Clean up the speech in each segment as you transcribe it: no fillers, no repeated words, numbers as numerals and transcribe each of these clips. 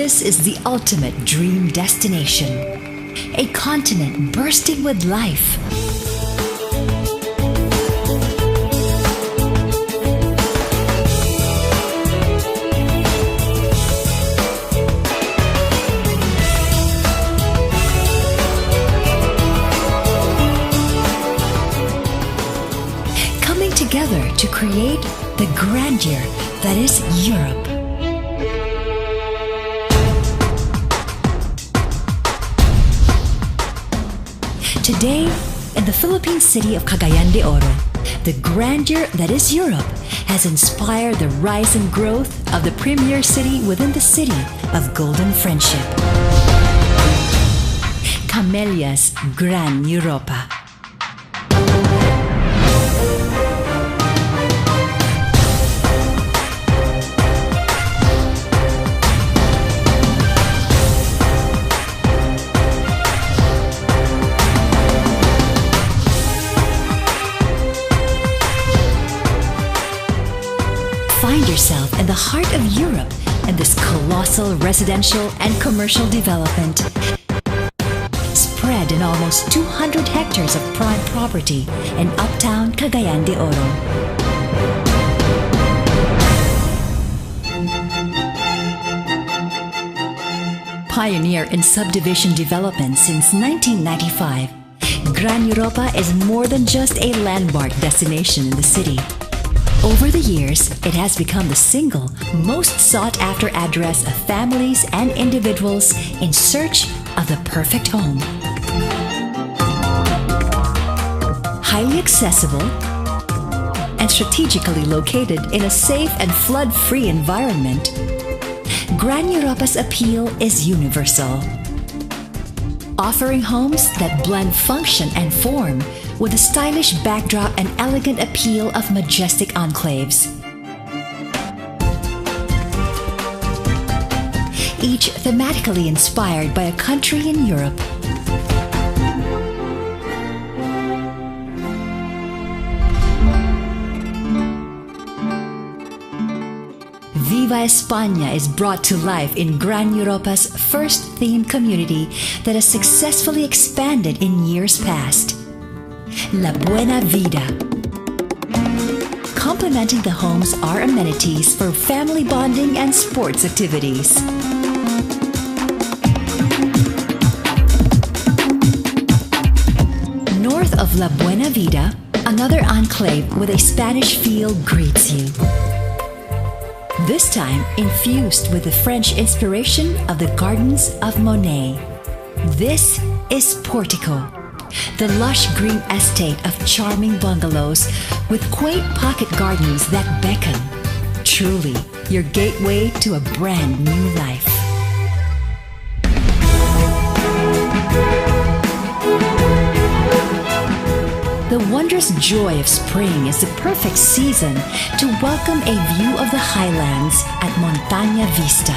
This is the ultimate dream destination. A continent bursting with life. Coming together to create the grandeur that is Europe. Today, in the Philippine city of Cagayan de Oro, the grandeur that is Europe has inspired the rise and growth of the premier city within the city of Golden Friendship. Camellia's Gran Europa. Find yourself in the heart of Europe in this colossal residential and commercial development, spread in almost 200 hectares of prime property in uptown Cagayan de Oro. Pioneer in subdivision development since 1995, Gran Europa is more than just a landmark destination in the city. Over the years, it has become the single most sought-after address of families and individuals in search of the perfect home. Highly accessible and strategically located in a safe and flood-free environment, Gran Europa's appeal is universal, offering homes that blend function and form with a stylish backdrop and elegant appeal of majestic enclaves. Each thematically inspired by a country in Europe. Viva España is brought to life in Gran Europa's first themed community that has successfully expanded in years past. La Buena Vida. Complementing the homes are amenities for family bonding and sports activities. North of La Buena Vida, another enclave with a Spanish feel greets you. This time infused with the French inspiration of the gardens of Monet. This is Portico, the lush green estate of charming bungalows with quaint pocket gardens that beckon. Truly, your gateway to a brand new life. The wondrous joy of spring is the perfect season to welcome a view of the highlands at Montaña Vista.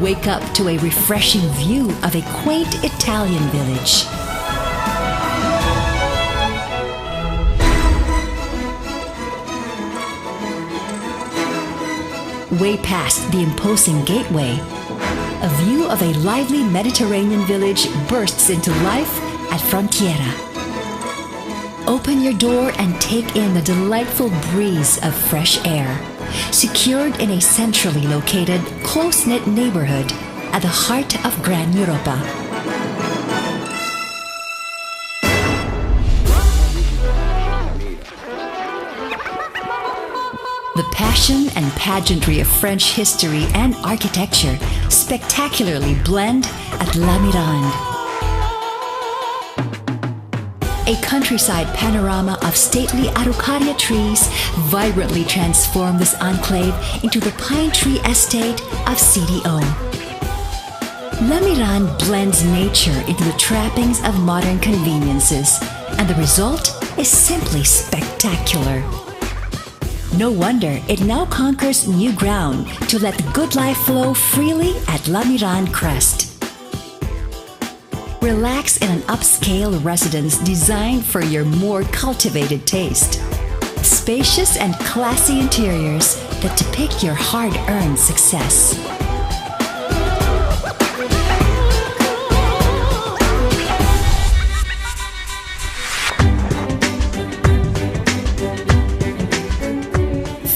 Wake up to a refreshing view of a quaint Italian village. Way past the imposing gateway, a view of a lively Mediterranean village bursts into life at Frontiera. Open your door and take in the delightful breeze of fresh air, secured in a centrally located, close-knit neighborhood at the heart of Gran Europa. The passion and pageantry of French history and architecture spectacularly blend at La Mirande. A countryside panorama of stately araucaria trees vibrantly transform this enclave into the pine tree estate of CDO. La Mirande blends nature into the trappings of modern conveniences, and the result is simply spectacular. No wonder it now conquers new ground to let the good life flow freely at La Mirande Crest. Relax in an upscale residence designed for your more cultivated taste. spacious and classy interiors that depict your hard-earned success.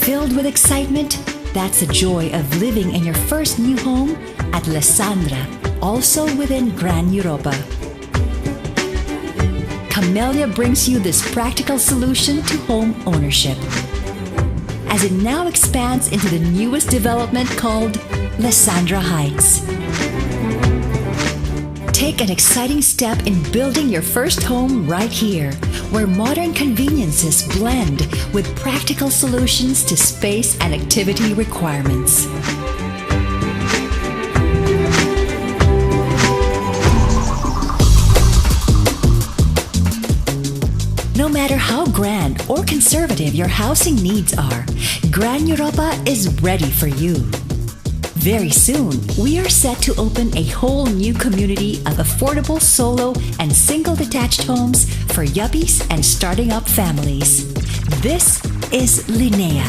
Filled with excitement, that's the joy of living in your first new home at Alessandra, also within Gran Europa. Camellia brings you this practical solution to home ownership, as it now expands into the newest development called Alessandra Heights. Take an exciting step in building your first home right here, where modern conveniences blend with practical solutions to space and activity requirements. No matter how grand or conservative your housing needs are, Gran Europa is ready for you. Very soon, we are set to open a whole new community of affordable solo and single detached homes for yuppies and starting up families. This is Linnea.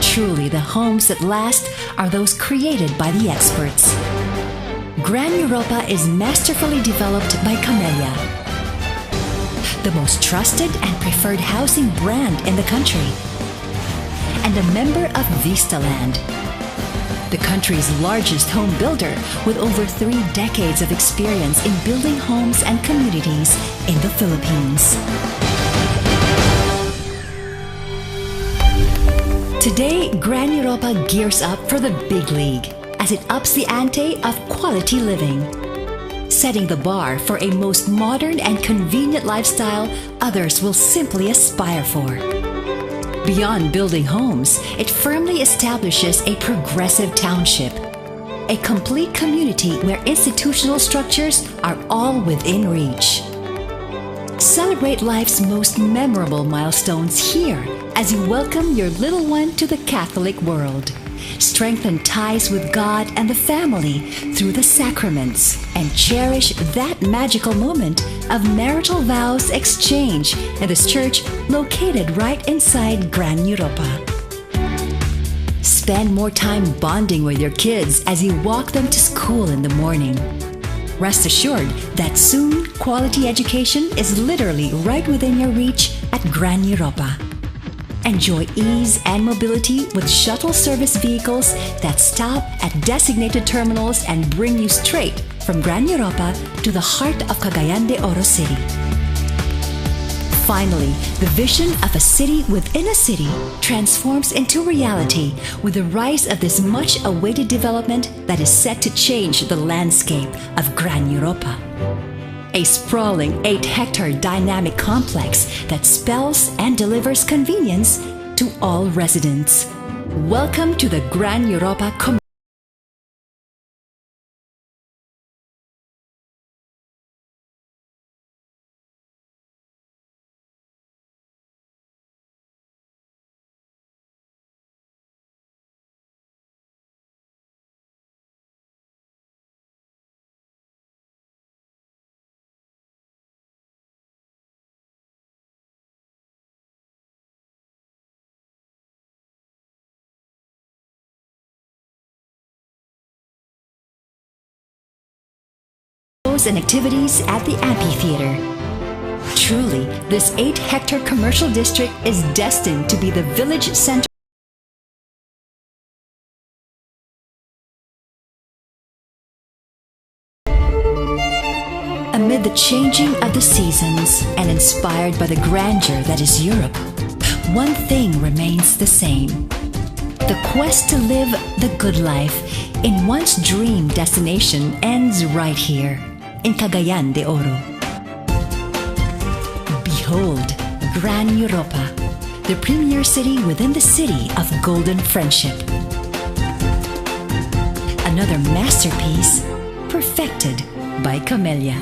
Truly, the homes that last are those created by the experts. Gran Europa is masterfully developed by Camellia, the most trusted and preferred housing brand in the country, and a member of Vistaland, the country's largest home builder with over 3 decades of experience in building homes and communities in the Philippines. Today, Gran Europa gears up for the big league as it ups the ante of quality living, setting the bar for a most modern and convenient lifestyle others will simply aspire for. Beyond building homes, it firmly establishes a progressive township, a complete community where institutional structures are all within reach. Celebrate life's most memorable milestones here as you welcome your little one to the Catholic world. Strengthen ties with God and the family through the sacraments, and cherish that magical moment of marital vows exchange in this church located right inside Gran Europa. Spend more time bonding with your kids as you walk them to school in the morning. Rest assured that soon quality education is literally right within your reach at Gran Europa. Enjoy ease and mobility with shuttle service vehicles that stop at designated terminals and bring you straight from Gran Europa to the heart of Cagayan de Oro City. Finally, the vision of a city within a city transforms into reality with the rise of this much-awaited development that is set to change the landscape of Gran Europa. A sprawling 8-hectare dynamic complex that spells and delivers convenience to all residents. Welcome to the Gran Europa community. And activities at the amphitheater. Truly, this 8-hectare commercial district is destined to be the village center amid the changing of the seasons and inspired by the grandeur that is Europe. One thing remains the same: the quest to live the good life in one's dream destination ends right here in Cagayan de Oro. Behold, Gran Europa, the premier city within the city of golden friendship. Another masterpiece perfected by Camellia.